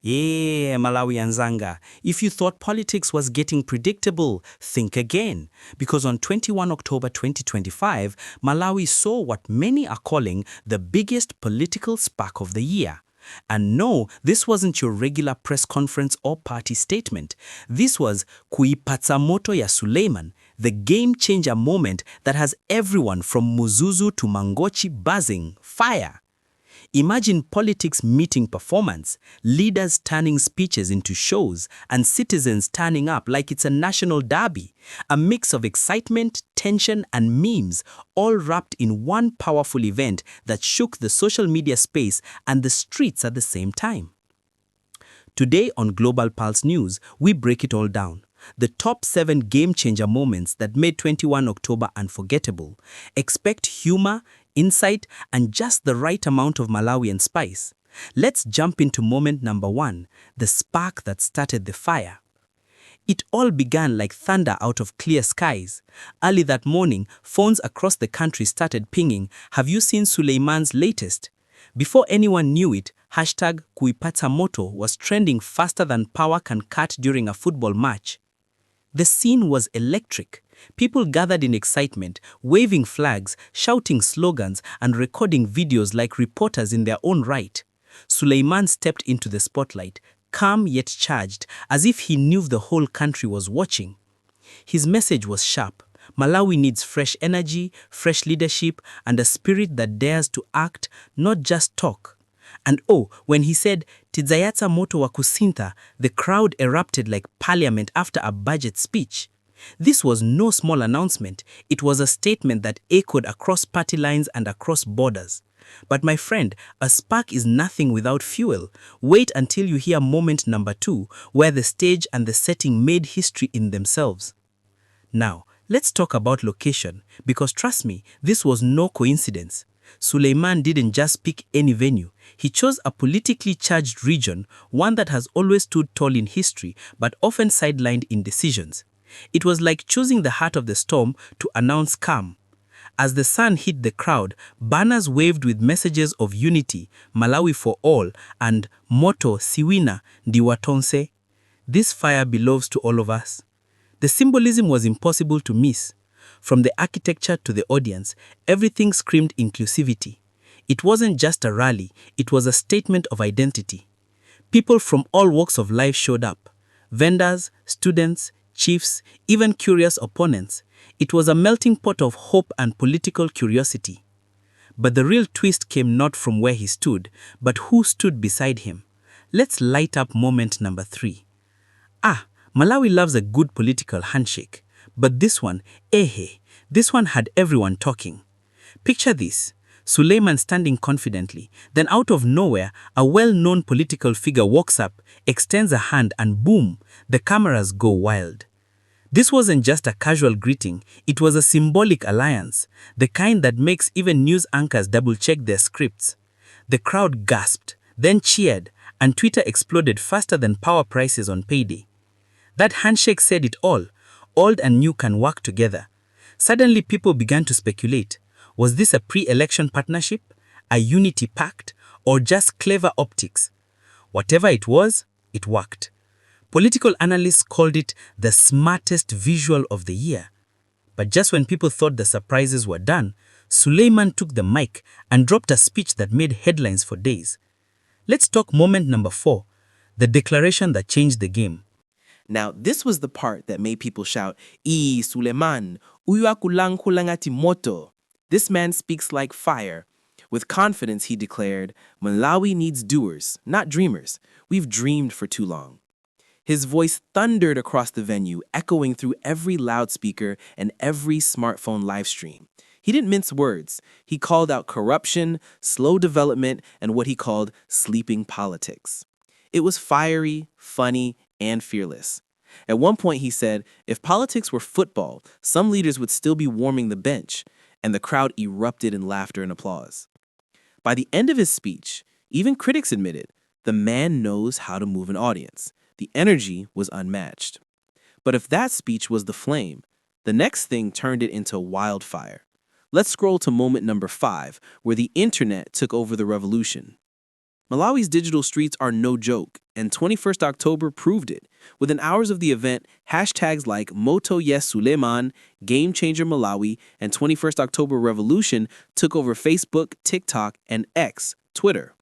Yeah, Malawi-Zanga. If you thought politics was getting predictable, think again. Because on 21 October 2025, Malawi saw what many are calling the biggest political spark of the year. And no, this wasn't your regular press conference or party statement. This was Kuipatsa Moto ya Suleman, the game-changer moment that has everyone from Muzuzu to Mangochi buzzing, fire. Imagine politics meeting performance, leaders turning speeches into shows, and citizens turning up like it's a national derby. A mix of excitement, tension, and memes, all wrapped in one powerful event that shook the social media space and the streets at the same time. Today on Globalpulsenewz, we break it all down. The top 7 game-changer moments that made 21 October unforgettable. Expect humor, insight, and just the right amount of Malawian spice. Let's jump into moment number 1, the spark that started the fire. It all began like thunder out of clear skies. Early that morning, phones across the country started pinging, "Have you seen Suleman's latest?" Before anyone knew it, hashtag Kuipatsa Moto was trending faster than power can cut during a football match. The scene was electric. People gathered in excitement, waving flags, shouting slogans, and recording videos like reporters in their own right. Suleman stepped into the spotlight, calm yet charged, as if he knew the whole country was watching. His message was sharp. Malawi needs fresh energy, fresh leadership, and a spirit that dares to act, not just talk. And oh, when he said, "Tidzayatsa moto wa kusintha," the crowd erupted like parliament after a budget speech. This was no small announcement. It was a statement that echoed across party lines and across borders. But my friend, a spark is nothing without fuel. Wait until you hear moment number 2, where the stage and the setting made history in themselves. Now, let's talk about location, because trust me, this was no coincidence. Suleman didn't just pick any venue. He chose a politically charged region, one that has always stood tall in history, but often sidelined in decisions. It was like choosing the heart of the storm to announce calm. As the sun hit the crowd, banners waved with messages of unity, Malawi for all, and motto Siwina Ndiwatonse. This fire belongs to all of us. The symbolism was impossible to miss. From the architecture to the audience, everything screamed inclusivity. It wasn't just a rally, it was a statement of identity. People from all walks of life showed up. Vendors, students, chiefs, even curious opponents. It was a melting pot of hope and political curiosity. But the real twist came not from where he stood, but who stood beside him. Let's light up moment number 3. Malawi loves a good political handshake. But this one, this one had everyone talking. Picture this, Suleman standing confidently, then out of nowhere, a well-known political figure walks up, extends a hand, and boom, the cameras go wild. This wasn't just a casual greeting, it was a symbolic alliance, the kind that makes even news anchors double-check their scripts. The crowd gasped, then cheered, and Twitter exploded faster than power prices on payday. That handshake said it all. Old and new can work together. Suddenly people began to speculate. Was this a pre-election partnership, a unity pact, or just clever optics? Whatever it was, it worked. Political analysts called it the smartest visual of the year. But just when people thought the surprises were done, Suleman took the mic and dropped a speech that made headlines for days. Let's talk moment number 4, the declaration that changed the game. Now, this was the part that made people shout, Suleman, uya kulangati moto. This man speaks like fire. With confidence, he declared, Malawi needs doers, not dreamers. We've dreamed for too long. His voice thundered across the venue, echoing through every loudspeaker and every smartphone live stream. He didn't mince words. He called out corruption, slow development, and what he called sleeping politics. It was fiery, funny, and fearless. At one point he said, if politics were football, some leaders would still be warming the bench, and the crowd erupted in laughter and applause. By the end of his speech, even critics admitted, the man knows how to move an audience. The energy was unmatched. But if that speech was the flame, the next thing turned it into wildfire. Let's scroll to moment number 5, where the internet took over the revolution. Malawi's digital streets are no joke, and 21st October proved it. Within hours of the event, hashtags like Moto Yes Suleman, Game Changer Malawi, and 21st October Revolution took over Facebook, TikTok, and X, Twitter.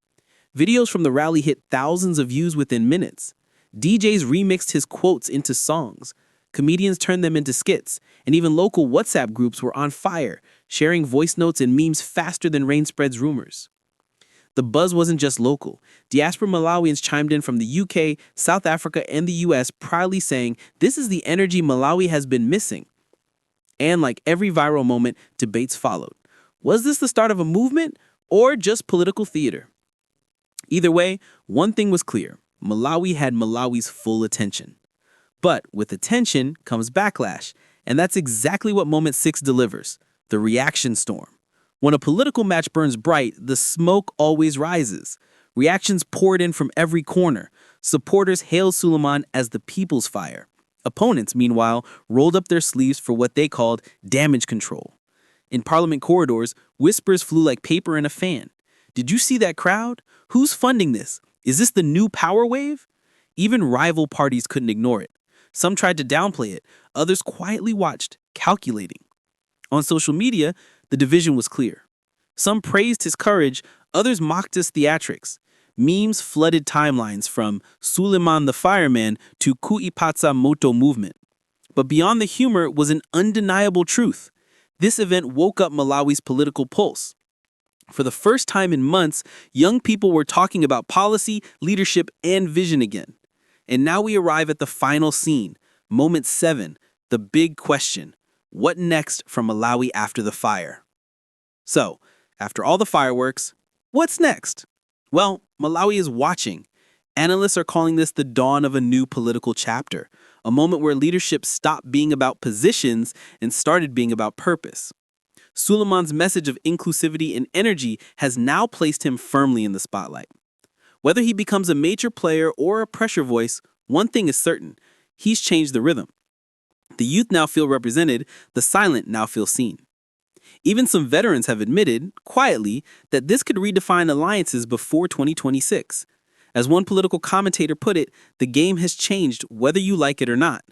Videos from the rally hit thousands of views within minutes. DJs remixed his quotes into songs. Comedians turned them into skits, and even local WhatsApp groups were on fire, sharing voice notes and memes faster than rain spreads rumors. The buzz wasn't just local. Diaspora Malawians chimed in from the UK, South Africa, and the US, proudly saying, "This is the energy Malawi has been missing." And like every viral moment, debates followed. Was this the start of a movement or just political theater? Either way, one thing was clear. Malawi had Malawi's full attention. But with attention comes backlash, and that's exactly what Moment 6 delivers, the reaction storm. When a political match burns bright, the smoke always rises. Reactions poured in from every corner. Supporters hailed Suleman as the people's fire. Opponents, meanwhile, rolled up their sleeves for what they called damage control. In parliament corridors, whispers flew like paper in a fan. Did you see that crowd? Who's funding this? Is this the new power wave? Even rival parties couldn't ignore it. Some tried to downplay it. Others quietly watched, calculating. On social media, the division was clear. Some praised his courage, others mocked his theatrics. Memes flooded timelines from Suleman the fireman to Kuipatsa Moto movement. But beyond the humor was an undeniable truth. This event woke up Malawi's political pulse. For the first time in months, young people were talking about policy, leadership, and vision again. And now we arrive at the final scene, Moment 7, the big question. What next for Malawi after the fire? So, after all the fireworks, what's next? Well, Malawi is watching. Analysts are calling this the dawn of a new political chapter, a moment where leadership stopped being about positions and started being about purpose. Suleman's message of inclusivity and energy has now placed him firmly in the spotlight. Whether he becomes a major player or a pressure voice, one thing is certain: he's changed the rhythm. The youth now feel represented, the silent now feel seen. Even some veterans have admitted, quietly, that this could redefine alliances before 2026. As one political commentator put it, the game has changed whether you like it or not.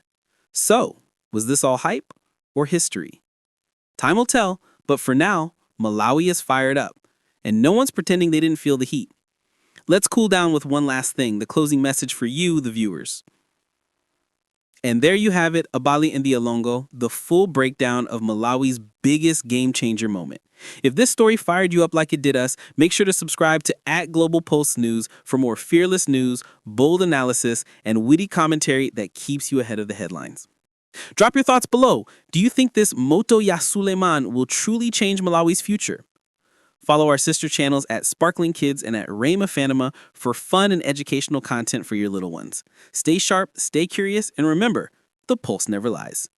So, was this all hype or history? Time will tell, but for now, Malawi is fired up, and no one's pretending they didn't feel the heat. Let's cool down with one last thing, the closing message for you, the viewers. And there you have it, Abali and the Alongo, the full breakdown of Malawi's biggest game-changer moment. If this story fired you up like it did us, make sure to subscribe to @Globalpulsenewz for more fearless news, bold analysis, and witty commentary that keeps you ahead of the headlines. Drop your thoughts below. Do you think this Moto Ya Suleman will truly change Malawi's future? Follow our sister channels at Sparkling Kids and at Rayma Fanima for fun and educational content for your little ones. Stay sharp, stay curious, and remember, the pulse never lies.